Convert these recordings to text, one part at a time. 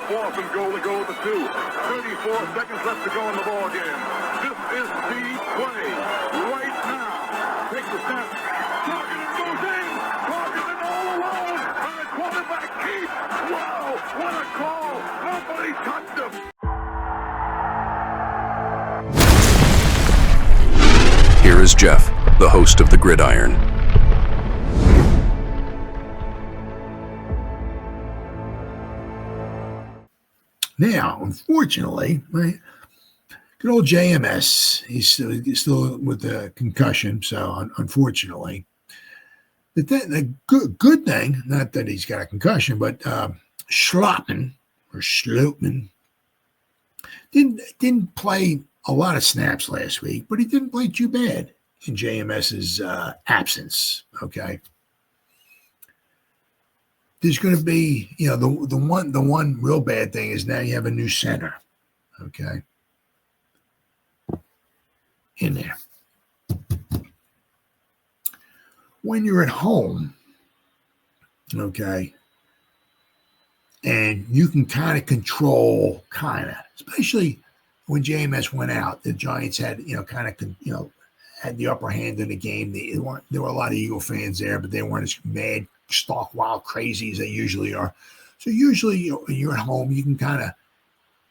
4th and goal to go to the 2. 34 seconds left to go in the ball game. This is the play right now. Takes the snap. Targeted goes in. Targeted all alone. And the quarterback keeps. Wow, what a call. Nobody touched him. Here is Jeff, the host of the Gridiron. Now, unfortunately, right, good old JMS, he's still with the concussion, so unfortunately. But then the good thing, not that he's got a concussion, but Schlottman didn't play a lot of snaps last week, but he didn't play too bad in JMS's absence. Okay, there's going to be, the one real bad thing is now you have a new center. Okay, in there. When you're at home, okay, and you can kind of control, especially when JMS went out, the Giants had, had the upper hand in the game. There were a lot of Eagle fans there, but they weren't as mad, stark, wild, crazy as they usually are. So usually, when you're at home, you can kind of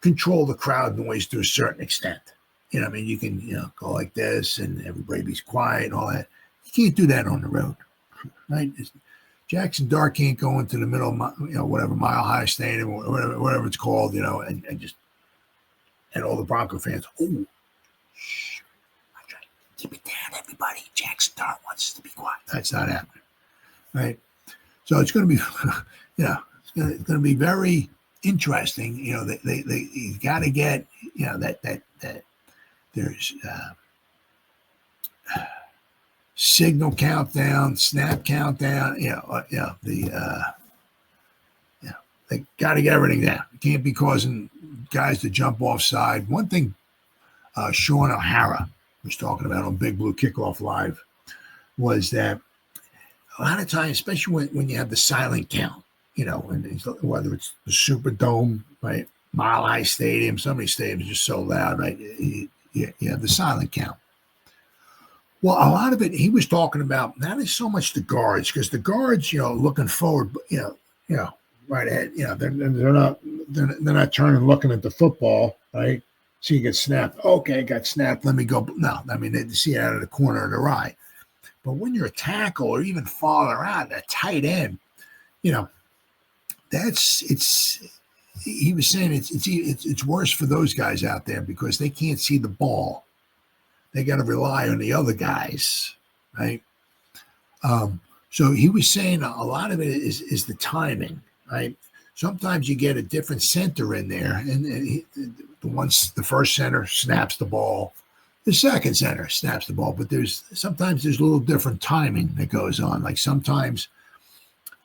control the crowd noise to a certain extent. You can, go like this and everybody be quiet and all that. You can't do that on the road, right? Jackson Dart can't go into the middle of, whatever, Mile High Stadium or whatever it's called, and all the Bronco fans, shh, keep it down, everybody. Jackson Dart wants us to be quiet. That's not happening, right? So it's going to be, it's going to be very interesting. You got to get, that there's signal countdown, snap countdown. They got to get everything down. You can't be causing guys to jump offside. One thing Sean O'Hara was talking about on Big Blue Kickoff Live was that a lot of times, especially when you have the silent count, whether it's the Superdome, right, Mile High Stadium, some of these stadiums are just so loud, right? You have the silent count. Well, a lot of it he was talking about not as so much the guards, because the guards, looking forward, right ahead, they're not turning looking at the football, right? So you get snapped. Okay, got snapped. Let me go. No, they see it out of the corner of their eye. But when you're a tackle or even farther out, a tight end, he was saying it's worse for those guys out there because they can't see the ball. They got to rely on the other guys, right? So he was saying a lot of it is the timing, right? Sometimes you get a different center in there, and the first center snaps the ball, the second center snaps the ball, but sometimes there's a little different timing that goes on. Like sometimes,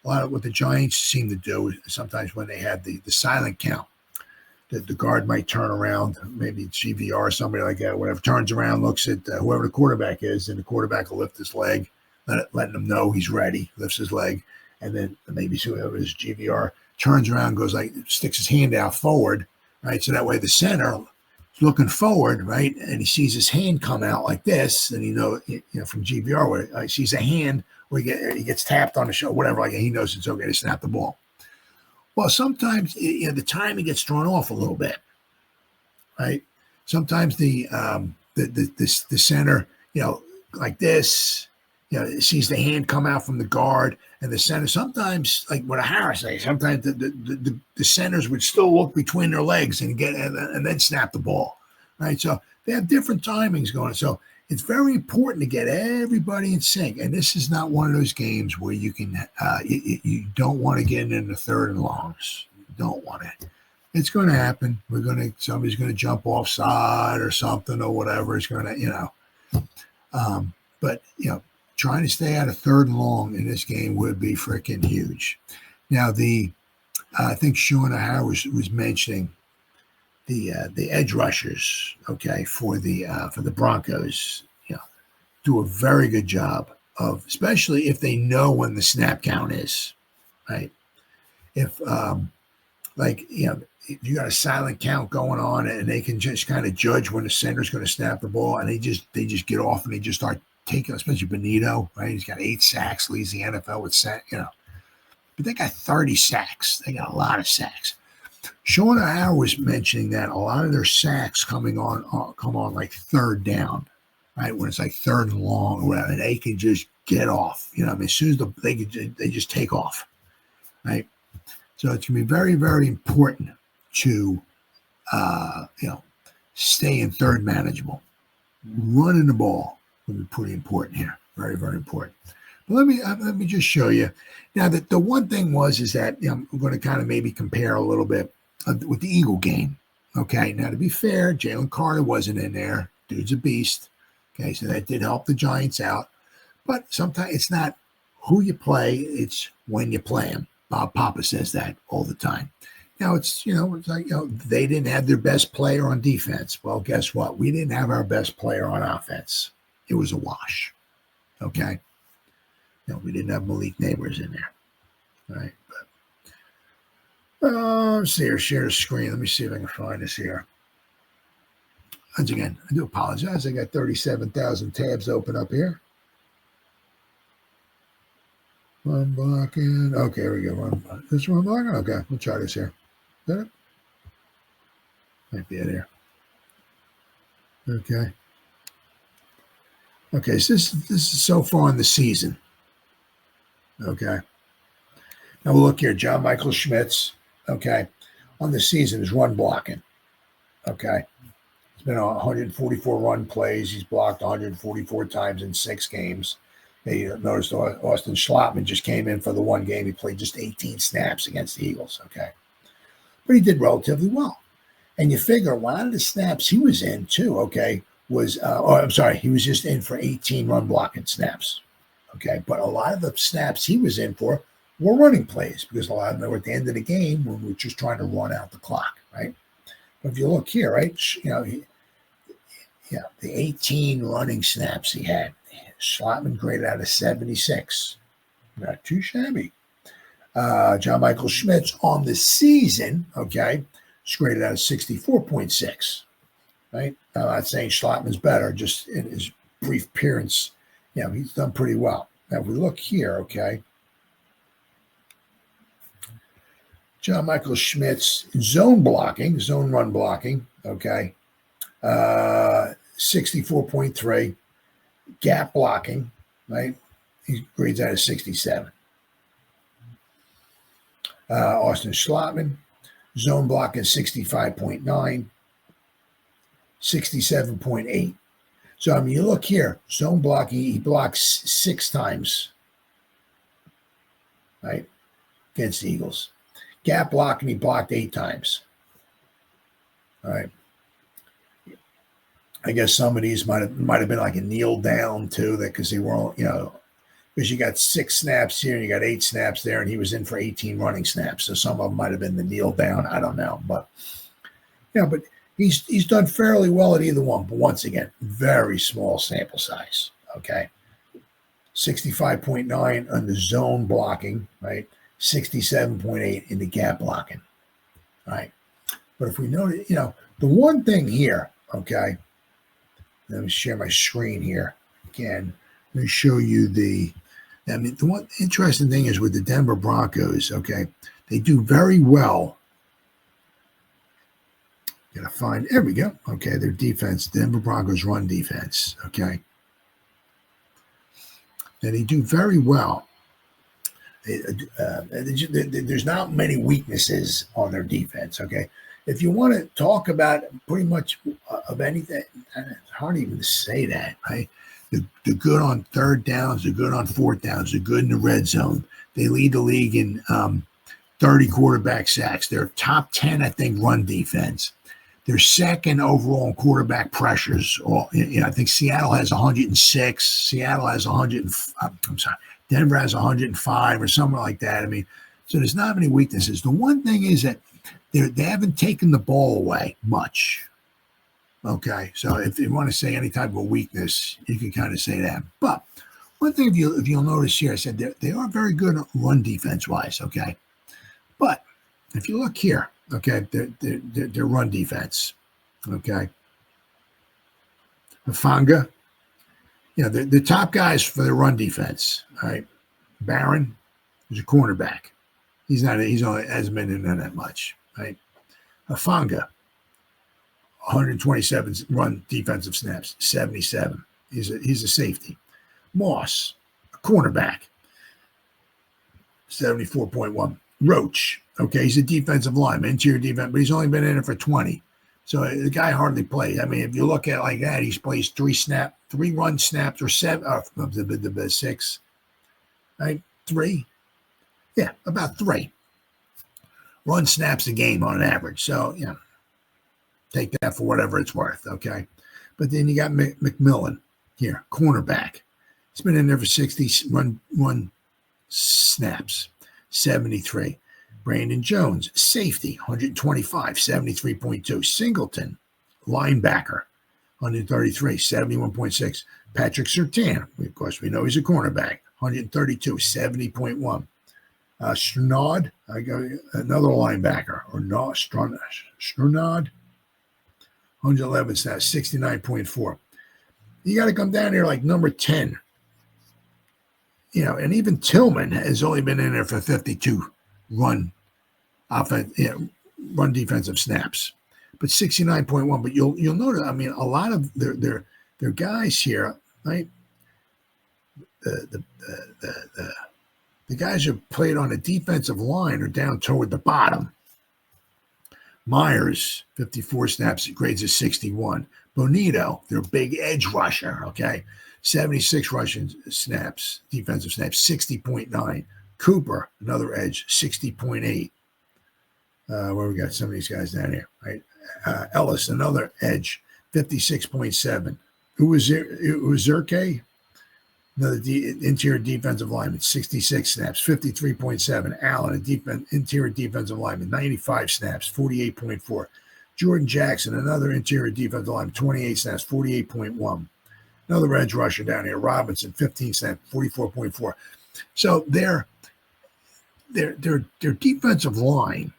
a lot of what the Giants seem to do, sometimes when they have the silent count, the guard might turn around, maybe GVR or somebody like that, whatever, turns around, looks at whoever the quarterback is, and the quarterback will lift his leg, letting him know he's ready, lifts his leg, and then maybe whoever is GVR turns around, goes sticks his hand out forward, right? So that way the center is looking forward, right? And he sees his hand come out like this, and from GVR where he sees a hand where he gets tapped on the shoulder, whatever, he knows it's okay to snap the ball. Well, sometimes the timing gets thrown off a little bit, right? Sometimes the center, like this, sees the hand come out from the guard and the center. Sometimes, like what O'Hara says, sometimes the centers would still look between their legs and then snap the ball, right? So they have different timings going. So it's very important to get everybody in sync. And this is not one of those games where you can, you don't want to get in the third and longs. You don't want it. It's going to happen. Somebody's going to jump offside or something or whatever. It's going to, but trying to stay out of third and long in this game would be freaking huge. Now, I think Sean O'Hara was mentioning the edge rushers, okay, for the Broncos, do a very good job of, especially if they know when the snap count is, right? If like, if you got a silent count going on and they can just kind of judge when the center's going to snap the ball, and they just get off and they just start taking, especially Benito, right? He's got 8 sacks, leads the NFL with but they got 30 sacks. They got a lot of sacks. Sean O'Hara was mentioning that a lot of their sacks come on like third down, right? When it's like third and long or whatever, and they can just get off. As soon as they just take off, right? So it's going to be very, very important to, stay in third manageable. Running the ball will be pretty important here. Very, very important. But let me just show you. Now, the one thing is that I'm going to kind of maybe compare a little bit with the Eagle game. Okay, now to be fair, Jalen Carter wasn't in there. Dude's a beast. Okay, so that did help the Giants out. But sometimes it's not who you play, it's when you play them. Bob Papa says that all the time. Now, it's like, they didn't have their best player on defense. Well, guess what? We didn't have our best player on offense. It was a wash. Okay? We didn't have Malik Neighbors in there. All right? But, let's see here. Share the screen. Let me see if I can find this here. Once again, I do apologize. I got 37,000 tabs open up here. Run blocking. Okay, here we go. This run blocking? Okay, we'll try this here. Is that it? Might be it here. Okay. Okay, so this is so far in the season. Okay. Now we'll look here. John Michael Schmitz. Okay. On the season is run blocking. Okay. He's been on 144 run plays. He's blocked 144 times in 6 games. You noticed Austin Schlottman just came in for the one game. He played just 18 snaps against the Eagles. Okay. But he did relatively well. And you figure a lot of the snaps he was in too, okay, he was just in for 18 run blocking snaps. Okay. But a lot of the snaps he was in for were running plays because a lot of them were at the end of the game when we were just trying to run out the clock, right? But if you look here, right, the 18 running snaps he had, Schlottman graded out of 76. Not too shabby. John Michael Schmitz on the season, okay, is graded out of 64.6. Right? I'm not saying Schlottman's better, just in his brief appearance, he's done pretty well. Now, if we look here, okay, John Michael Schmitz, zone run blocking, okay, 64.3. Gap blocking, right? He grades out of 67. Austin Schlottman, zone blocking 65.9, 67.8. So, I mean, you look here, zone blocking, he blocks 6 times, right, against the Eagles. Gap blocking, he blocked 8 times. All right. I guess some of these might have been like a kneel down too, that because they weren't, because you got 6 snaps here and you got 8 snaps there, and he was in for 18 running snaps. So some of them might have been the kneel down. I don't know, but but he's done fairly well at either one. But once again, very small sample size. Okay, 65.9 on the zone blocking, right? 67.8 in the gap blocking, right? But if we notice, the one thing here, okay. Let me share my screen here again. Let me show you the one interesting thing is with the Denver Broncos, okay, they do very well. Gotta find, there we go. Okay, their defense, Denver Broncos run defense, okay. And they do very well. There's not many weaknesses on their defense, okay. If you want to talk about pretty much of anything, it's hard even to say that, right? They're good on third downs. They're good on fourth downs. They're good in the red zone. They lead the league in 30 quarterback sacks. They're top 10, I think, run defense. They're second overall in quarterback pressures. I think Seattle has 106. Seattle has 100. Denver has 105 or something like that. I mean, so there's not many weaknesses. The one thing is that they haven't taken the ball away much. Okay, so if you want to say any type of weakness, you can kind of say that. But one thing, if you'll notice here, I said they are very good run defense wise. Okay, but if you look here, okay, their run defense, okay, Hufanga, the top guys for the run defense, all right, Barron is a cornerback. He's only hasn't been in there that much, right? Hufanga, 127 run defensive snaps, 77. He's a safety. Moss, a cornerback, 74.1. Roach, okay, he's a defensive lineman, interior defense, but he's only been in it for 20. So the guy hardly plays. I mean, if you look at it like that, he's plays 3 run snaps or 7, the 6, right? 3, yeah, about 3 run snaps a game on average. So take that for whatever it's worth, okay? But then you got McMillan here, cornerback. He's been in there for 60 run snaps, 73. Brandon Jones, safety, 125, 73.2. Singleton, linebacker, 133, 71.6. Patrick Surtain, of course, we know he's a cornerback, 132, 70.1. Strnad, another linebacker, or no, Strnad, 111 snaps, 69.4. You got to come down here like number 10. And even Tillman has only been in there for 52 run defensive snaps, but 69.1. But you'll notice, I mean, a lot of their guys here, right? The guys who played on the defensive line are down toward the bottom. Myers, 54 snaps, grades is 61. Bonito, their big edge rusher, okay, 76 rushing snaps, defensive snaps, 60.9. Cooper, another edge, 60.8. Where we got some of these guys down here, right? Ellis, another edge, 56.7. Uzurke, another interior defensive lineman, 66 snaps, 53.7. Allen, interior defensive lineman, 95 snaps, 48.4. Jordan Jackson, another interior defensive lineman, 28 snaps, 48.1. Another edge rusher down here, Robinson, 15 snaps, 44.4. So their defensive line,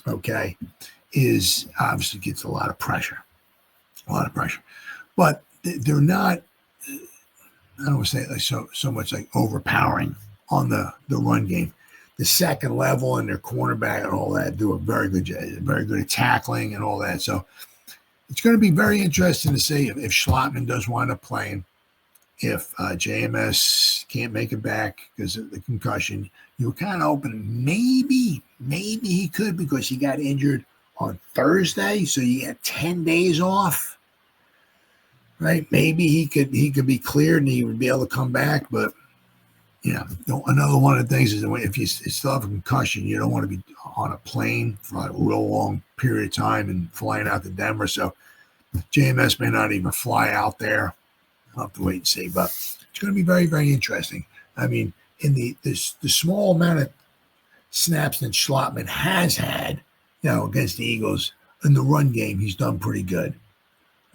okay, is obviously gets a lot of pressure, but they're not. I don't want to say like so much like overpowering on the run game. The second level and their cornerback and all that do a very good job, very good at tackling and all that. So it's going to be very interesting to see if Schlottman does wind up playing. If JMS can't make it back because of the concussion, you were kind of hoping maybe he could because he got injured on Thursday, so you get 10 days off, right? Maybe he could be cleared and he would be able to come back. But another one of the things is that if you still have a concussion, you don't want to be on a plane for like a real long period of time and flying out to Denver. So JMS may not even fly out there. I'll have to wait and see, but it's going to be very, very interesting. I mean, in the small amount of snaps that Schlottman has had, against the Eagles in the run game, he's done pretty good.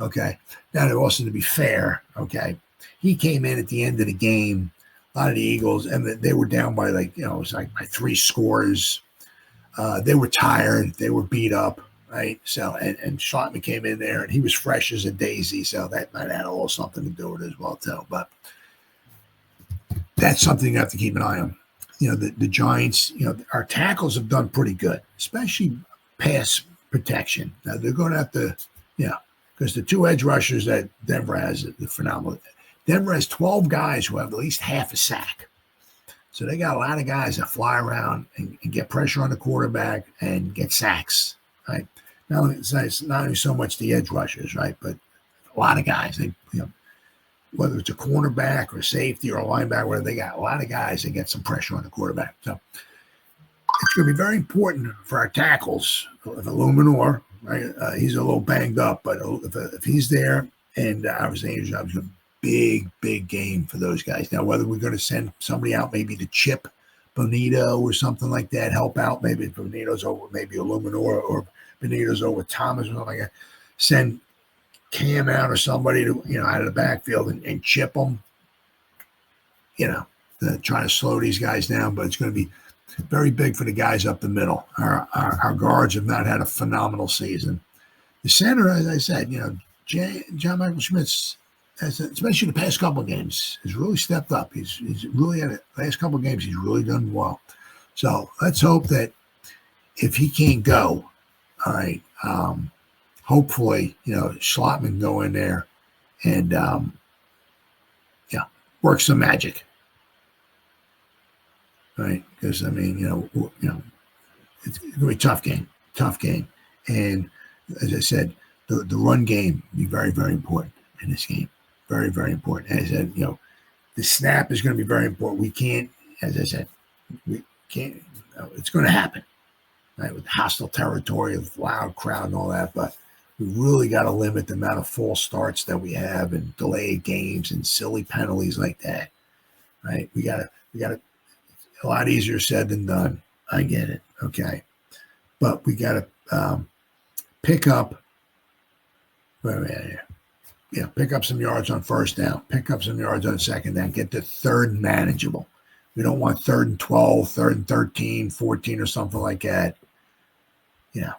Okay. Now, also to be fair, okay, he came in at the end of the game. A lot of the Eagles, and they were down by it was like by 3 scores. They were tired. They were beat up. Right. So, and Schlottman came in there and he was fresh as a daisy. So that might have a little something to do with it as well, too. But that's something you have to keep an eye on. The Giants, our tackles have done pretty good, especially pass protection. Now they're going to have to, because the 2 edge rushers that Denver has are phenomenal. Denver has 12 guys who have at least half a sack. So they got a lot of guys that fly around and get pressure on the quarterback and get sacks. Right. It's not only so much the edge rushers, right, but a lot of guys. They, whether it's a cornerback or safety or a linebacker, where they got a lot of guys that get some pressure on the quarterback. So it's going to be very important for our tackles. If Illuminor, right, he's a little banged up, but if he's there, and obviously Andrew Jobs is a big game for those guys. Now, whether we're going to send somebody out, maybe to chip Bonito or something like that, help out. Maybe Bonito's over, maybe Illuminor or Bonito's over Thomas or something like that. Send Cam out or somebody to out of the backfield and chip them. Trying to slow these guys down, but it's going to be Very big for the guys up the middle. Our guards have not had a phenomenal season. The center, as I said, John Michael Schmitz, especially the past couple of games, has really stepped up. He's really had the last couple of games. He's really done well. So let's hope that if he can't go, all right, hopefully, Schlotman can go in there and work some magic. Right, because it's going to be a tough game, and as I said, the run game will be very, very important in this game, very, very important. As I said, the snap is going to be very important. We can't, as I said, it's going to happen, right, with hostile territory, with loud crowd and all that, but we really got to limit the amount of false starts that we have and delayed games and silly penalties like that, right? We got to. A lot easier said than done. I get it. Okay. But we got to pick up. Wait a minute here. Yeah, pick up some yards on first down. Pick up some yards on second down. Get the third manageable. We don't want 3rd and 12, 3rd and 13, 14 or something like that.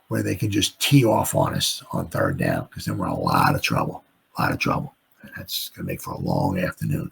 Where they can just tee off on us on third down, because then we're in a lot of trouble. And that's going to make for a long afternoon.